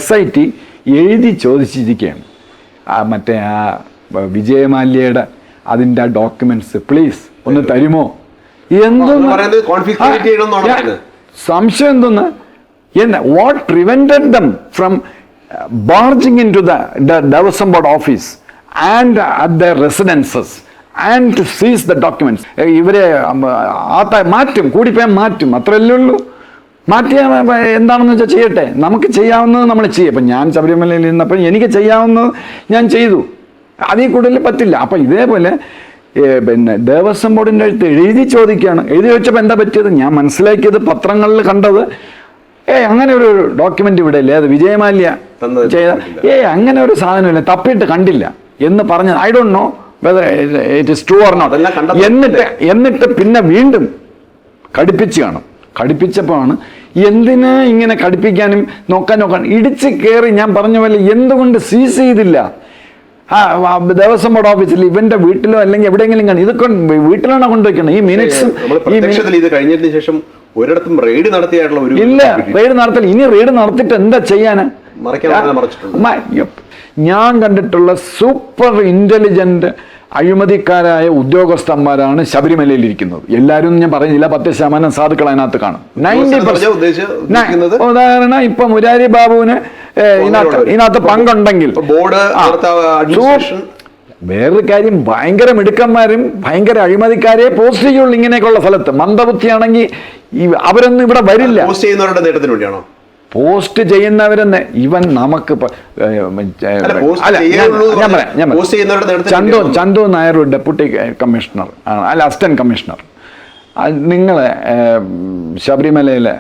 SIT എഴുതി ചോദിച്ചിരിക്കുകയാണ് മറ്റേ ആ വിജയമാല്യയുടെ അതിൻ്റെ ഡോക്യുമെന്റ്സ് പ്ലീസ് ഒന്ന് തരുമോ സംശയം എന്തെന്ന് what prevented them from barging into the Devaswom board office and at the residences and to seize the documents. ഇവരെ മാറ്റും, കൂടിപ്പോയാൽ മാറ്റും, അത്രയല്ലേ ഉള്ളൂ. മാറ്റിയ എന്താണെന്ന് വെച്ചാൽ ചെയ്യട്ടെ, നമുക്ക് ചെയ്യാവുന്നത് നമ്മൾ ചെയ്യും. അപ്പം ഞാൻ ശബരിമലയിൽ ഇരുന്നപ്പോൾ എനിക്ക് ചെയ്യാവുന്നത് ഞാൻ ചെയ്തു, അതിൽ കൂടുതൽ പറ്റില്ല. അപ്പം ഇതേപോലെ പിന്നെ ദേവസ്വം ബോർഡിൻ്റെ അടുത്ത് എഴുതി ചോദിക്കുകയാണ്. എഴുതി ചോദിച്ചപ്പോൾ എന്താ പറ്റിയത്, ഞാൻ മനസ്സിലാക്കിയത് പത്രങ്ങളിൽ കണ്ടത് അങ്ങനെ ഒരു ഡോക്യുമെന്റ് ഇവിടെ ഇല്ലേ, അത് വിജയമാല്യ ചെയ്ത അങ്ങനെ ഒരു സാധനമില്ല, തപ്പിയിട്ട് കണ്ടില്ല എന്ന് പറഞ്ഞത്. I don't know whether it is true or not. എന്നിട്ട് പിന്നെ വീണ്ടും കടുപ്പിച്ച് കാണും. കടുപ്പിച്ചപ്പോഴാണ് എന്തിനാ ഇങ്ങനെ കടുപ്പിക്കാനും നോക്കാൻ ഇടിച്ച് കയറി. ഞാൻ പറഞ്ഞ പോലെ എന്തുകൊണ്ട് സീസ് ചെയ്തില്ല ദേവസ്വം ബോർഡ് ഓഫീസിൽ, ഇവന്റെ വീട്ടിലോ അല്ലെങ്കിൽ എവിടെയെങ്കിലും കാണും. ഇതൊക്കെ വീട്ടിലാണോ കൊണ്ടുവയ്ക്കണം ഈ മിനിറ്റ്സും. ഇത് കഴിഞ്ഞതിന് ശേഷം ഒരിടത്തും റെയ്ഡ് നടത്തിയായിട്ടുള്ള ഇല്ല, റെയ്ഡ് നടത്തില്ല. ഇനി റെയ്ഡ് നടത്തിയിട്ട് എന്താ ചെയ്യാന്? ഞാൻ കണ്ടിട്ടുള്ള സൂപ്പർ ഇന്റലിജന്റ് അഴിമതിക്കാരായ ഉദ്യോഗസ്ഥന്മാരാണ് ശബരിമലയിൽ ഇരിക്കുന്നത്. എല്ലാവരും ഞാൻ പറയുന്നില്ല, 10% സാധുക്കൾ അതിനകത്ത് കാണും. 90%. ഉദാഹരണം ഇപ്പൊ മുരാരി ബാബുവിന് ഇതിനകത്ത് പങ്കുണ്ടെങ്കിൽ. വേറൊരു കാര്യം, ഭയങ്കര മിടുക്കന്മാരും ഭയങ്കര അഴിമതിക്കാരെ പോസ്റ്റ് ചെയ്യുള്ളൂ ഇങ്ങനെയൊക്കെയുള്ള സ്ഥലത്ത്. മന്ദബുദ്ധിയാണെങ്കിൽ അവരൊന്നും ഇവിടെ വരില്ല. പോസ്റ്റ് ചെയ്യുന്നവരെന്ന് ഇവൻ നമുക്ക് ചന്തു നായർ ഡെപ്യൂട്ടി കമ്മീഷണർ അല്ല അസിസ്റ്റന്റ് കമ്മീഷണർ. നിങ്ങളെ ശബരിമലയിലെ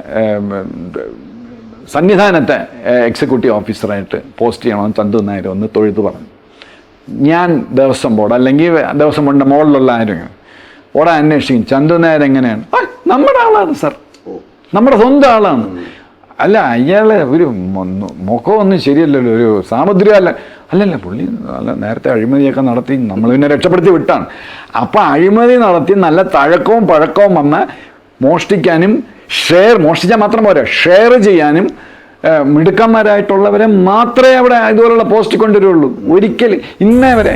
സന്നിധാനത്തെ എക്സിക്യൂട്ടീവ് ഓഫീസറായിട്ട് പോസ്റ്റ് ചെയ്യണമെന്ന് ചന്തു നായർ ഒന്ന് തൊഴുതു പറഞ്ഞു. ഞാൻ ദേവസ്വം ബോർഡ് അല്ലെങ്കിൽ ദേവസ്വം ബോർഡിൻ്റെ മുകളിലുള്ള ആരെങ്കിലും ഓടെ അന്വേഷിക്കും. ചന്തു നായർ എങ്ങനെയാണ്? നമ്മുടെ ആളാണ് സാർ, നമ്മുടെ സ്വന്തം ആളാണ്. അല്ല അയാളെ ഒരു മുഖമൊന്നും ശരിയല്ലല്ലോ, ഒരു സാമുദ്രിക അല്ലല്ല പുള്ളി നല്ല നേരത്തെ അഴിമതിയൊക്കെ നടത്തി നമ്മൾ പിന്നെ രക്ഷപ്പെടുത്തി വിട്ടാണ്. അപ്പം അഴിമതി നടത്തി നല്ല തഴക്കവും പഴക്കവും വന്ന് മോഷ്ടിക്കാനും മോഷ്ടിച്ചാൽ മാത്രം പോരാ, ഷെയർ ചെയ്യാനും മിടുക്കന്മാരായിട്ടുള്ളവരെ മാത്രമേ അവിടെ ഇതുപോലുള്ള പോസ്റ്റ് കൊണ്ടുവരുള്ളൂ. ഒരിക്കലും ഇന്നേ വരെ